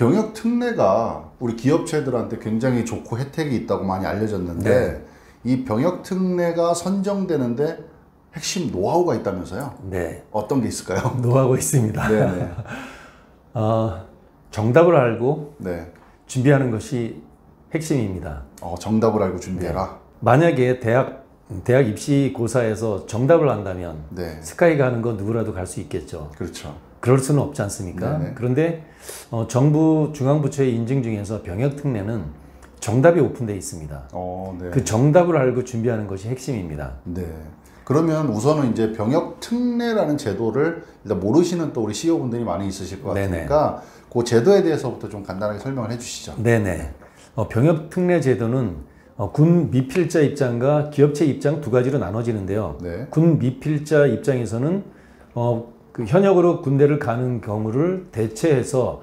병역 특례가 우리 기업체들한테 굉장히 좋고 혜택이 있다고 많이 알려졌는데 네. 이 병역 특례가 선정되는데 핵심 노하우가 있다면서요? 네. 어떤 게 있을까요? 노하우가 있습니다. 네네. 정답을 알고 네. 준비하는 것이 핵심입니다. 정답을 알고 준비해라. 만약에 대학 입시고사에서 정답을 안다면 네. 스카이 가는 거 누구라도 갈 수 있겠죠. 그렇죠. 그럴 수는 없지 않습니까? 네네. 그런데 정부 중앙부처의 인증 중에서 병역특례는 정답이 오픈되어 있습니다. 네. 그 정답을 알고 준비하는 것이 핵심입니다. 네. 그러면 우선은 이제 병역 특례라는 제도를 일단 모르시는 또 우리 CEO분들이 많이 있으실 것 같으니까 그 제도에 대해서부터 좀 간단하게 설명을 해주시죠. 네네. 병역 특례 제도는 군 미필자 입장과 기업체 입장 두 가지로 나눠지는데요. 네. 군 미필자 입장에서는 그 현역으로 군대를 가는 경우를 대체해서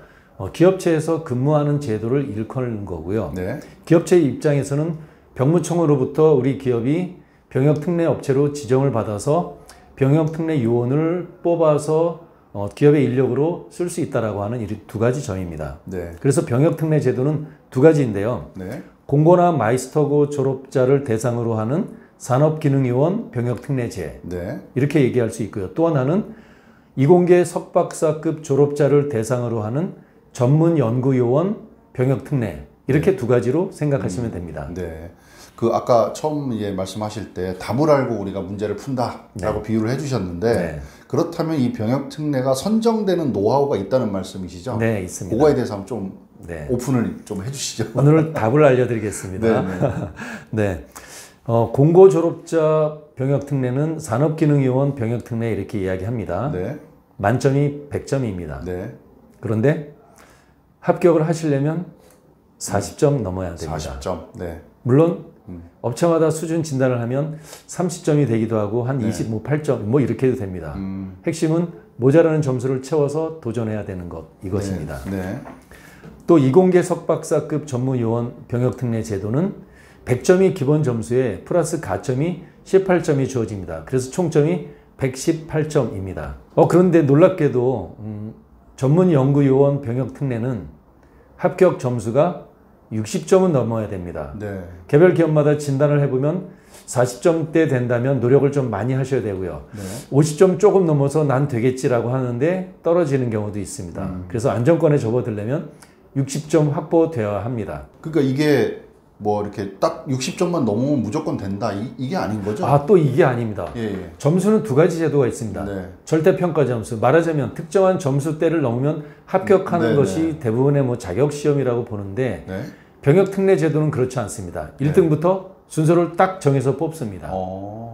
기업체에서 근무하는 제도를 일컫는 거고요. 네. 기업체 입장에서는 병무청으로부터 우리 기업이 병역특례 업체로 지정을 받아서 병역특례 요원을 뽑아서 기업의 인력으로 쓸 수 있다라고 하는 이 두 가지 점입니다. 네. 그래서 병역특례 제도는 두 가지인데요. 네. 공고나 마이스터고 졸업자를 대상으로 하는 산업기능요원 병역특례제 네. 이렇게 얘기할 수 있고요. 또 하나는 이공계 석박사급 졸업자를 대상으로 하는 전문연구요원 병역특례 이렇게 두 가지로 생각하시면 됩니다. 네. 그 아까 처음 말씀하실 때 답을 알고 우리가 문제를 푼다라고 비유를 해주셨는데 그렇다면 이 병역 특례가 선정되는 노하우가 있다는 말씀이시죠? 네, 있습니다. 그거에 대해서 한번 좀 오픈을 좀 해주시죠. 오늘 답을 알려드리겠습니다. 네. 네. 공고 졸업자 병역 특례는 산업기능요원 병역 특례 이렇게 이야기합니다. 네. 만점이 100점입니다. 네. 그런데 합격을 하시려면 40점 넘어야 됩니다. 40점. 네. 물론 업체마다 수준 진단을 하면 30점이 되기도 하고 한 28점 뭐 이렇게 해도 됩니다. 핵심은 모자라는 점수를 채워서 도전해야 되는 것 이것입니다. 네. 또 이공계 석박사급 전문요원 병역특례 제도는 100점이 기본 점수에 플러스 가점이 18점이 주어집니다. 그래서 총점이 118점입니다. 그런데 놀랍게도 전문연구요원 병역특례는 합격 점수가 60점은 넘어야 됩니다. 네. 개별 기업마다 진단을 해보면 40점대 된다면 노력을 좀 많이 하셔야 되고요. 50점 조금 넘어서 난 되겠지라고 하는데 떨어지는 경우도 있습니다. 그래서 안정권에 접어들려면 60점 확보되어야 합니다. 그러니까 이게 뭐 이렇게 딱 60점만 넘으면 무조건 된다 이게 아닌 거죠? 또 이게 아닙니다. 예. 점수는 두 가지 제도가 있습니다. 네. 절대평가 점수, 말하자면 특정한 점수대를 넘으면 합격하는 것이 대부분의 뭐 자격시험이라고 보는데 병역특례 제도는 그렇지 않습니다. 1등부터 순서를 딱 정해서 뽑습니다.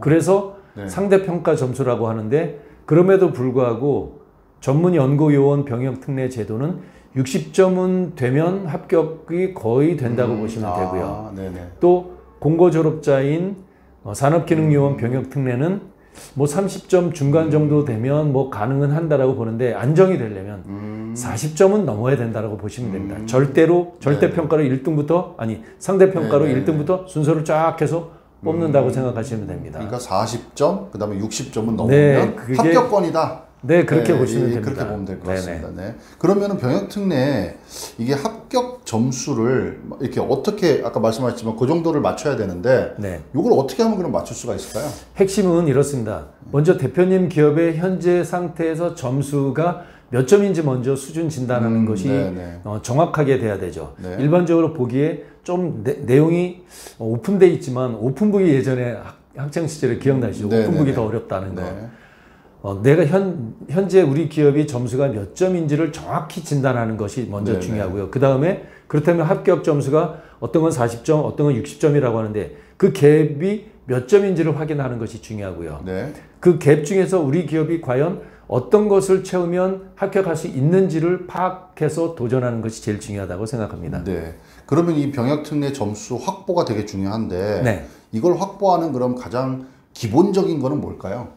그래서 상대평가 점수라고 하는데 그럼에도 불구하고 전문연구요원 병역특례 제도는 60점은 되면 합격이 거의 된다고 보시면 되고요. 또 공고 졸업자인 산업기능요원 병역특례는 뭐 30점 중간 정도 되면 뭐 가능은 한다라고 보는데 안정이 되려면 40점은 넘어야 된다라고 보시면 됩니다. 절대평가로 1등부터 상대평가로 1등부터 순서를 쫙 해서 뽑는다고 생각하시면 됩니다. 그러니까 40점, 그 다음에 60점은 넘으면 합격권이다. 네, 그렇게 보시면 됩니다. 그렇게 보면 될 것 같습니다. 네. 그러면은 병역특례 이게 합격 점수를 이렇게 어떻게 아까 말씀하셨지만 그 정도를 맞춰야 되는데 이걸 어떻게 하면 그럼 맞출 수가 있을까요? 핵심은 이렇습니다. 먼저 대표님 기업의 현재 상태에서 점수가 몇 점인지 먼저 수준 진단하는 것이 정확하게 돼야 되죠. 일반적으로 보기에 좀 내용이 오픈돼 있지만 오픈북이 예전에 학창 시절에 기억나시죠? 오픈북이 더 어렵다는 거. 내가 현재 우리 기업이 점수가 몇 점인지를 정확히 진단하는 것이 먼저 중요하고요. 그 다음에 그렇다면 합격 점수가 어떤 건 40점, 어떤 건 60점이라고 하는데 그 갭이 몇 점인지를 확인하는 것이 중요하고요. 그 갭 중에서 우리 기업이 과연 어떤 것을 채우면 합격할 수 있는지를 파악해서 도전하는 것이 제일 중요하다고 생각합니다. 그러면 이 병역특례 점수 확보가 되게 중요한데 이걸 확보하는 그럼 가장 기본적인 거는 뭘까요?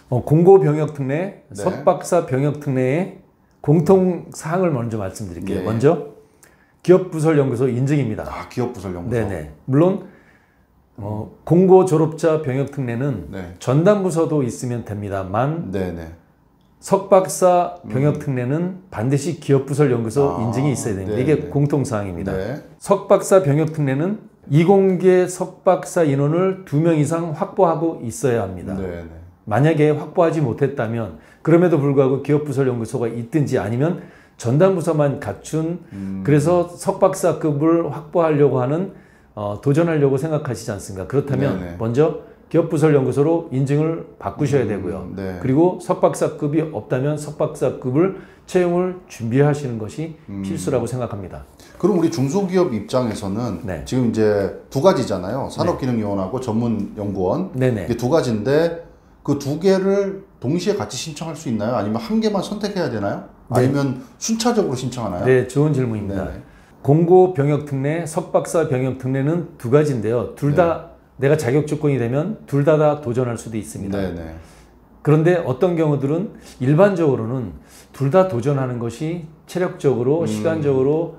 공고 병역특례, 석박사 병역특례의 공통사항을 먼저 말씀드릴게요. 먼저 기업부설연구소 인증입니다. 기업부설연구소. 물론 공고 졸업자 병역특례는 전담부서도 있으면 됩니다만 석박사 병역특례는 반드시 기업부설연구소 인증이 있어야 됩니다. 네, 이게 네. 공통사항입니다. 네. 석박사 병역특례는 이공계 석박사 인원을 2명 이상 확보하고 있어야 합니다. 네, 네. 만약에 확보하지 못했다면 그럼에도 불구하고 기업부설연구소가 있든지 아니면 전담부서만 갖춘 그래서 석박사급을 확보하려고 하는 도전하려고 생각하시지 않습니까? 그렇다면 네네. 먼저 기업부설연구소로 인증을 바꾸셔야 되고요. 네. 그리고 석박사급이 없다면 석박사급을 채용을 준비하시는 것이 필수라고 생각합니다. 그럼 우리 중소기업 입장에서는 네. 지금 이제 두 가지잖아요. 산업기능요원하고 전문연구원. 네네. 이게 두 가지인데 그 두 개를 동시에 같이 신청할 수 있나요? 아니면 한 개만 선택해야 되나요? 네. 아니면 순차적으로 신청하나요? 네, 좋은 질문입니다. 네네. 공고 병역특례, 석박사 병역특례는 두 가지인데요. 둘 다 내가 자격 조건이 되면 둘 다 도전할 수도 있습니다. 네네. 그런데 어떤 경우들은 일반적으로는 둘 다 도전하는 것이 체력적으로 시간적으로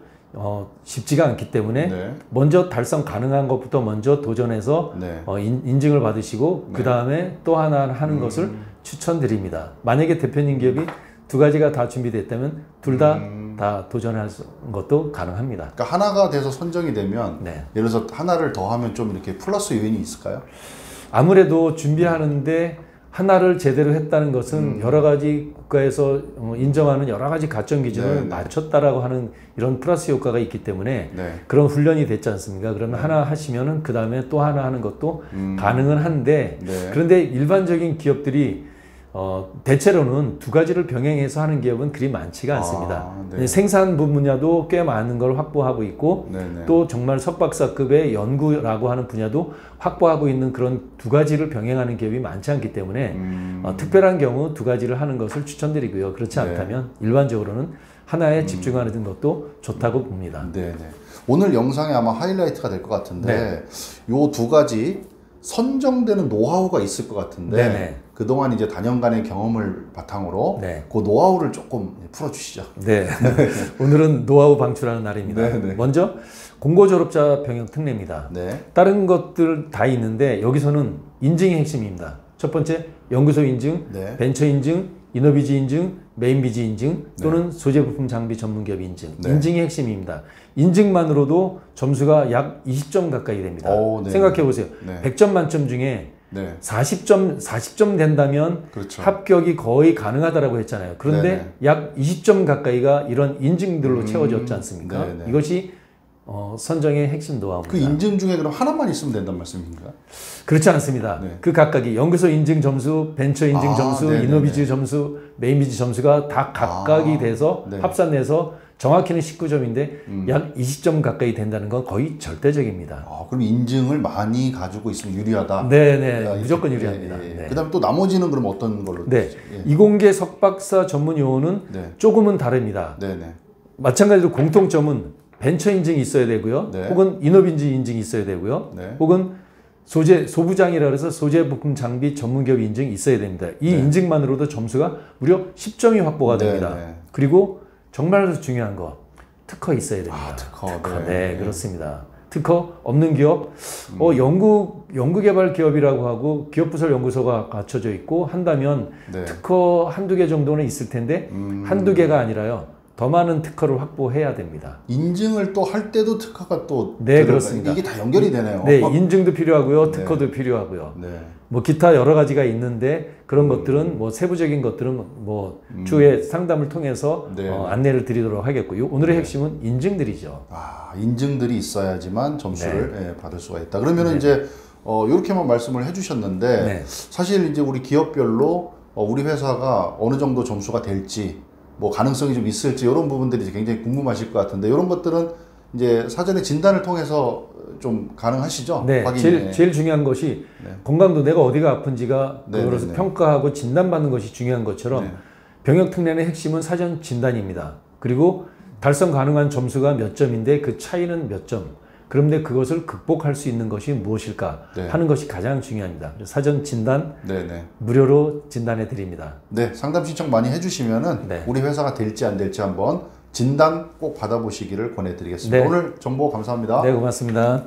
쉽지가 않기 때문에 네. 먼저 달성 가능한 것부터 먼저 도전해서 네. 인증을 받으시고 네. 그 다음에 또 하나 하는 것을 추천드립니다. 만약에 대표님 기업이 두 가지가 다 준비됐다면 둘 다 도전할 것도 가능합니다. 그러니까 하나가 돼서 선정이 되면 네. 예를 들어서 하나를 더 하면 좀 이렇게 플러스 요인이 있을까요? 아무래도 준비하는데 하나를 제대로 했다는 것은 여러 가지 국가에서 인정하는 여러 가지 가점 기준을 네, 네. 맞췄다라고 하는 이런 플러스 효과가 있기 때문에 네. 그런 훈련이 됐지 않습니까? 그러면 하나 하시면은 그 다음에 또 하나 하는 것도 가능은 한데 네. 그런데 일반적인 기업들이 대체로는 두 가지를 병행해서 하는 기업은 그리 많지가 않습니다. 네. 생산부 분야도 꽤 많은 걸 확보하고 있고 네네. 또 정말 석박사급의 연구라고 하는 분야도 확보하고 있는 그런 두 가지를 병행하는 기업이 많지 않기 때문에 특별한 경우 두 가지를 하는 것을 추천드리고요. 그렇지 네. 않다면 일반적으로는 하나에 집중하는 것도 좋다고 봅니다. 네네. 오늘 영상이 아마 하이라이트가 될 것 같은데 요 두 가지 선정되는 노하우가 있을 것 같은데 네네. 그동안 이제 단연간의 경험을 바탕으로 네. 그 노하우를 조금 풀어주시죠. 네. 오늘은 노하우 방출하는 날입니다. 네네. 먼저 공고졸업자 병역특례입니다. 네. 다른 것들 다 있는데 여기서는 인증이 핵심입니다. 첫 번째 연구소 인증, 네. 벤처 인증, 이너비지 인증, 메인비지 인증 또는 소재부품 장비 전문기업 인증. 네. 인증이 핵심입니다. 인증만으로도 점수가 약 20점 가까이 됩니다. 오, 네. 생각해 보세요. 네. 100점 만점 중에 네. 40점 된다면 그렇죠. 합격이 거의 가능하다라고 했잖아요. 그런데 네네. 약 20점 가까이가 이런 인증들로 채워졌지 않습니까? 네네. 이것이 선정의 핵심 노하우입니다. 그 인증 중에 그럼 하나만 있으면 된단 말씀인가요? 그렇지 않습니다. 네. 그 각각이 연구소 인증 점수, 벤처 인증 점수, 네네네. 이노비즈 점수, 메인비즈 점수가 다 각각이 돼서 네. 합산해서 정확히는 19점인데 약 20점 가까이 된다는 건 거의 절대적입니다. 그럼 인증을 많이 가지고 있으면 유리하다. 네네, 무조건 유리합니다. 예. 네. 그다음에 또 나머지는 그럼 어떤 걸로? 네, 되죠? 예. 이공계 석박사 전문 요원은 네. 조금은 다릅니다. 네네. 마찬가지로 공통점은 벤처 인증이 있어야 되고요. 네. 혹은 이노빈지 인증이 있어야 되고요. 네. 혹은 소부장이라 그래서 소재부품 장비 전문기업 인증이 있어야 됩니다. 이 인증만으로도 점수가 무려 10점이 확보가 됩니다. 네. 그리고 정말 중요한 거 특허 있어야 됩니다. 특허. 네, 그렇습니다. 특허 없는 기업, 연구개발 기업이라고 하고 기업부설 연구소가 갖춰져 있고 한다면 네. 특허 한두 개 정도는 있을 텐데 한두 개가 아니라요. 더 많은 특허를 확보해야 됩니다. 인증을 또 할 때도 특허가 또 네, 그렇습니다. 이게 다 연결이 되네요. 네, 인증도 필요하고요. 특허도 필요하고요. 네. 뭐 기타 여러 가지가 있는데 그런 것들은 뭐 세부적인 것들은 뭐 추후에 상담을 통해서 네. 안내를 드리도록 하겠고요. 오늘의 핵심은 인증들이죠. 인증들이 있어야지만 점수를 예, 받을 수가 있다. 그러면은 이제 이렇게만 말씀을 해주셨는데 네. 사실 이제 우리 기업별로 우리 회사가 어느 정도 점수가 될지 뭐 가능성이 좀 있을지 이런 부분들이 이제 굉장히 궁금하실 것 같은데 이런 것들은 이제 사전에 진단을 통해서 좀 가능하시죠? 네, 확인이. 제일 중요한 것이 건강도 내가 어디가 아픈지가 네, 그거를 네, 네. 평가하고 진단받는 것이 중요한 것처럼 네. 병역특례의 핵심은 사전 진단입니다. 그리고 달성 가능한 점수가 몇 점인데 그 차이는 몇 점. 그런데 그것을 극복할 수 있는 것이 무엇일까 네. 하는 것이 가장 중요합니다. 그래서 사전 진단 네네. 무료로 진단해 드립니다. 네, 상담 신청 많이 해주시면은 네. 우리 회사가 될지 안 될지 한번 진단 꼭 받아보시기를 권해드리겠습니다. 네. 오늘 정보 감사합니다. 네, 고맙습니다.